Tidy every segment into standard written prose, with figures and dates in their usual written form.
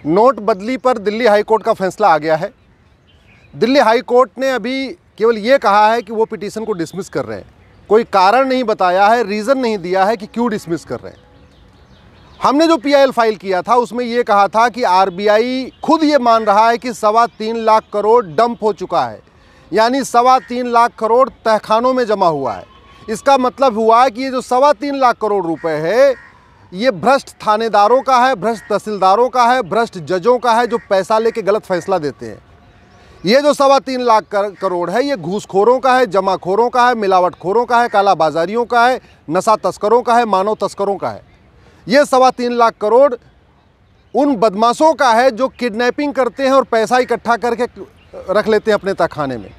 नोटबंदी पर Delhi high court का फैसला आ गया है। दिल्ली हाई कोर्ट ने अभी केवल ये कहा है कि वो पिटीशन को डिसमिस कर रहे हैं, कोई कारण नहीं बताया है, रीज़न नहीं दिया है कि क्यों डिसमिस कर रहे हैं। हमने जो PIL फाइल किया था उसमें ये कहा था कि RBI खुद ये मान रहा है कि 3.25 लाख करोड़ डंप हो चुका है, यानी 3.25 लाख करोड़ तहखानों में जमा हुआ है। इसका मतलब हुआ है कि ये जो 3.25 लाख करोड़ रुपए है ये भ्रष्ट थानेदारों का है, भ्रष्ट तहसीलदारों का है, भ्रष्ट जजों का है जो पैसा लेके गलत फैसला देते हैं। ये जो 3.25 लाख करोड़ है ये घूसखोरों का है, जमाखोरों का है, मिलावटखोरों का है, कालाबाजारियों का है, नशा तस्करों का है, मानव तस्करों का है। ये 3.25 लाख करोड़ उन बदमाशों का है जो किडनैपिंग करते हैं और पैसा इकट्ठा करके रख लेते हैं अपने तहखाने में।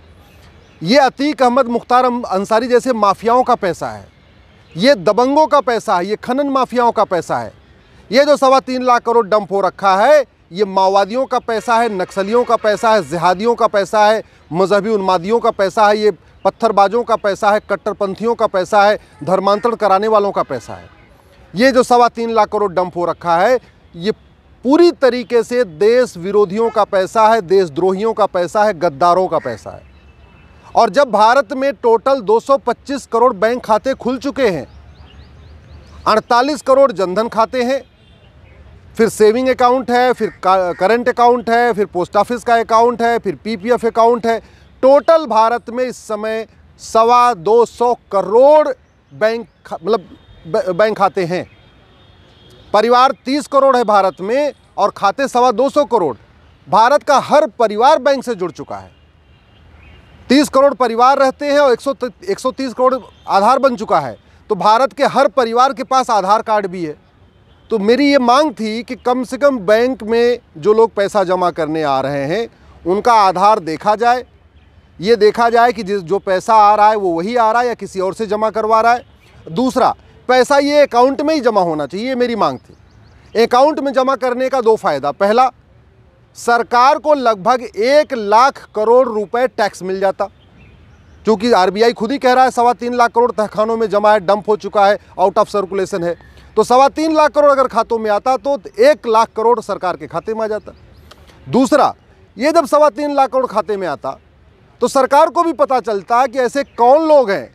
ये अतीक अहमद, मुख्तार अंसारी जैसे माफियाओं का पैसा है, ये दबंगों का पैसा है, ये खनन माफियाओं का पैसा है। ये जो 3.25 लाख करोड़ डंप हो रखा है ये माओवादियों का पैसा है, नक्सलियों का पैसा है, जिहादियों का पैसा है, मजहबी उन्मादियों का पैसा है, ये पत्थरबाजों का पैसा है, कट्टरपंथियों का पैसा है, धर्मांतरण कराने वालों का पैसा है। ये जो 3.25 लाख करोड़ डंप हो रखा है ये पूरी तरीके से देश विरोधियों का पैसा है, देशद्रोहियों का पैसा है, गद्दारों का पैसा है। और जब भारत में टोटल 225 करोड़ बैंक खाते खुल चुके हैं, 48 करोड़ जनधन खाते हैं, फिर सेविंग अकाउंट है, फिर करंट अकाउंट है, फिर पोस्ट ऑफिस का अकाउंट है, फिर PPF अकाउंट है, टोटल भारत में इस समय 225 करोड़ बैंक खाते हैं। परिवार 30 करोड़ है भारत में और खाते 225 करोड़। भारत का हर परिवार बैंक से जुड़ चुका है। 30 करोड़ परिवार रहते हैं और 130 करोड़ आधार बन चुका है, तो भारत के हर परिवार के पास आधार कार्ड भी है। तो मेरी ये मांग थी कि कम से कम बैंक में जो लोग पैसा जमा करने आ रहे हैं उनका आधार देखा जाए, ये देखा जाए कि जो पैसा आ रहा है वो वही आ रहा है या किसी और से जमा करवा रहा है। दूसरा, पैसा ये अकाउंट में ही जमा होना चाहिए, ये मेरी मांग थी। अकाउंट में जमा करने का 2 फायदा। पहला, सरकार को लगभग 1 लाख करोड़ रुपए टैक्स मिल जाता, क्योंकि RBI खुद ही कह रहा है 3.25 लाख करोड़ तहखानों में जमा है, डंप हो चुका है, आउट ऑफ सर्कुलेशन है। तो 3.25 लाख करोड़ अगर खातों में आता तो 1 लाख करोड़ सरकार के खाते में आ जाता। दूसरा, ये जब 3.25 लाख करोड़ खाते में आता तो सरकार को भी पता चलता कि ऐसे कौन लोग हैं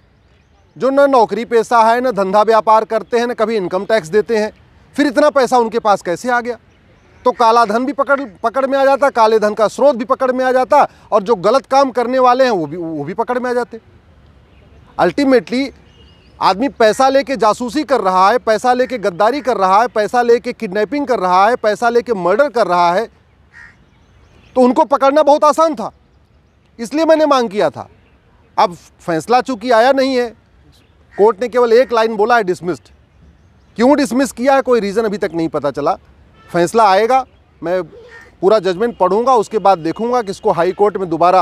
जो न नौकरी पेशा है, न धंधा व्यापार करते हैं, न कभी इनकम टैक्स देते हैं, फिर इतना पैसा उनके पास कैसे आ गया। तो काला धन भी पकड़ में आ जाता, काले धन का स्रोत भी पकड़ में आ जाता, और जो गलत काम करने वाले हैं वो भी पकड़ में आ जाते। अल्टीमेटली आदमी पैसा लेके जासूसी कर रहा है, पैसा लेके गद्दारी कर रहा है, पैसा लेके किडनैपिंग कर रहा है, पैसा लेके मर्डर कर रहा है, तो उनको पकड़ना बहुत आसान था। इसलिए मैंने मांग किया था। अब फैसला चूंकि आया नहीं है, कोर्ट ने केवल एक लाइन बोला है, डिसमिस्ड। क्यों डिसमिस किया है कोई रीज़न अभी तक नहीं पता चला। फैसला आएगा, मैं पूरा जजमेंट पढ़ूंगा, उसके बाद देखूंगा कि इसको हाई कोर्ट में दोबारा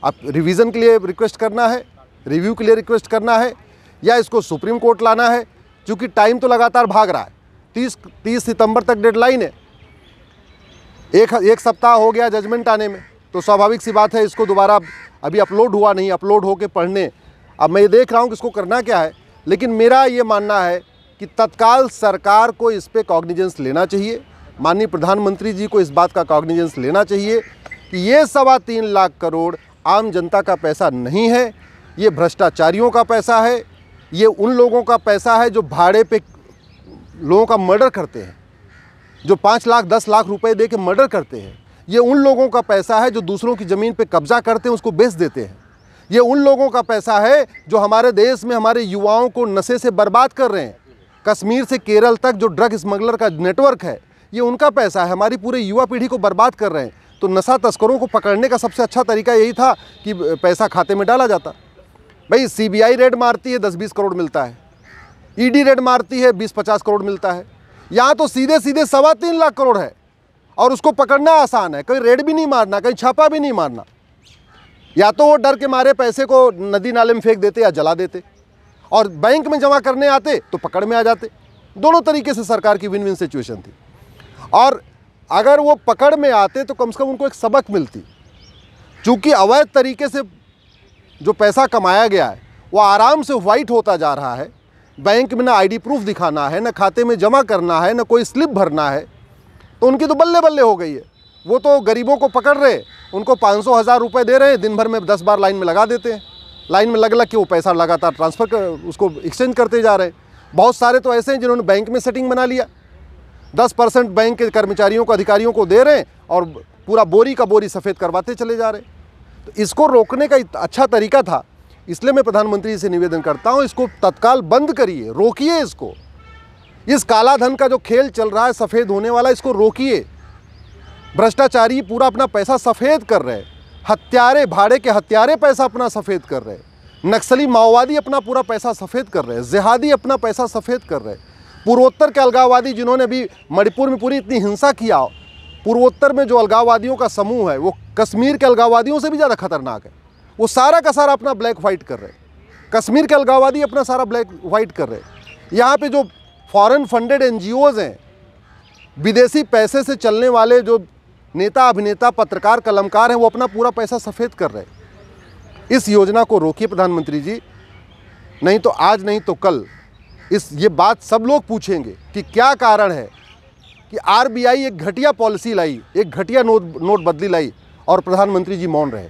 आप रिवीजन के लिए रिक्वेस्ट करना है, रिव्यू के लिए रिक्वेस्ट करना है, या इसको सुप्रीम कोर्ट लाना है। क्योंकि टाइम तो लगातार भाग रहा है, 30 सितंबर तक डेडलाइन है, एक सप्ताह हो गया जजमेंट आने में। तो स्वाभाविक सी बात है इसको दोबारा, अभी अपलोड हुआ नहीं, अपलोड होके पढ़ने। अब मैं ये देख रहा हूँ कि इसको करना क्या है, लेकिन मेरा ये मानना है कि तत्काल सरकार को इस पे कॉग्निजेंस लेना चाहिए। माननीय प्रधानमंत्री जी को इस बात का कॉग्निजेंस लेना चाहिए कि ये 3.25 लाख करोड़ आम जनता का पैसा नहीं है, ये भ्रष्टाचारियों का पैसा है, ये उन लोगों का पैसा है जो भाड़े पे लोगों का मर्डर करते हैं, जो 5 लाख 10 लाख रुपए दे के मर्डर करते हैं। ये उन लोगों का पैसा है जो दूसरों की ज़मीन पे कब्जा करते हैं, उसको बेच देते हैं। ये उन लोगों का पैसा है जो हमारे देश में हमारे युवाओं को नशे से बर्बाद कर रहे हैं। कश्मीर से केरल तक जो ड्रग स्मगलर का नेटवर्क है ये उनका पैसा है, हमारी पूरे युवा पीढ़ी को बर्बाद कर रहे हैं। तो नशा तस्करों को पकड़ने का सबसे अच्छा तरीका यही था कि पैसा खाते में डाला जाता। भाई CBI रेड मारती है 10-20 करोड़ मिलता है, ED रेड मारती है 20-50 करोड़ मिलता है। यहाँ तो सीधे 3.25 लाख करोड़ है और उसको पकड़ना आसान है, कहीं रेड भी नहीं मारना, कहीं छापा भी नहीं मारना। या तो वो डर के मारे पैसे को नदी नाले में फेंक देते या जला देते, और बैंक में जमा करने आते तो पकड़ में आ जाते। दोनों तरीके से सरकार की विन विन सिचुएशन थी। और अगर वो पकड़ में आते तो कम से कम उनको एक सबक मिलती। चूँकि अवैध तरीके से जो पैसा कमाया गया है वो आराम से वाइट होता जा रहा है, बैंक में ना ID प्रूफ दिखाना है, ना खाते में जमा करना है, ना कोई स्लिप भरना है, तो उनकी तो बल्ले बल्ले हो गई है। वो तो गरीबों को पकड़ रहे, उनको 500-1000 रुपये दे रहे हैं, दिन भर में 10 बार लाइन में लगा देते हैं। लाइन में लग के वो पैसा लगातार ट्रांसफ़र कर उसको एक्सचेंज करते जा रहे हैं। बहुत सारे तो ऐसे हैं जिन्होंने बैंक में सेटिंग बना लिया, 10% बैंक के कर्मचारियों को, अधिकारियों को दे रहे हैं और पूरा बोरी का बोरी सफ़ेद करवाते चले जा रहे हैं। तो इसको रोकने का अच्छा तरीका था, इसलिए मैं प्रधानमंत्री से निवेदन करता हूँ, इसको तत्काल बंद करिए, रोकिए इसको। इस काला धन का जो खेल चल रहा है सफ़ेद होने वाला, इसको रोकिए। भ्रष्टाचारी पूरा अपना पैसा सफ़ेद कर रहे हैं, हत्यारे, भाड़े के हत्यारे पैसा अपना सफ़ेद कर रहे हैं, नक्सली माओवादी अपना पूरा पैसा सफ़ेद कर रहे हैं, जिहादी अपना पैसा सफ़ेद कर रहे हैं, पूर्वोत्तर के अलगाववादी जिन्होंने भी मणिपुर में पूरी इतनी हिंसा किया, पूर्वोत्तर में जो अलगाववादियों का समूह है वो कश्मीर के अलगाववादियों से भी ज़्यादा खतरनाक है। वो सारा का सारा अपना ब्लैक वाइट कर रहे हैं। कश्मीर के अलगाववादी अपना सारा ब्लैक वाइट कर रहे हैं। यहाँ पे जो फॉरेन फंडेड NGOs हैं, विदेशी पैसे से चलने वाले जो नेता, अभिनेता, पत्रकार, कलमकार हैं, वो अपना पूरा पैसा सफ़ेद कर रहे हैं। इस योजना को रोकिए प्रधानमंत्री जी, नहीं तो आज नहीं तो कल ये बात सब लोग पूछेंगे कि क्या कारण है कि RBI एक घटिया पॉलिसी लाई, एक घटिया नोटबंदी लाई और प्रधानमंत्री जी मौन रहे।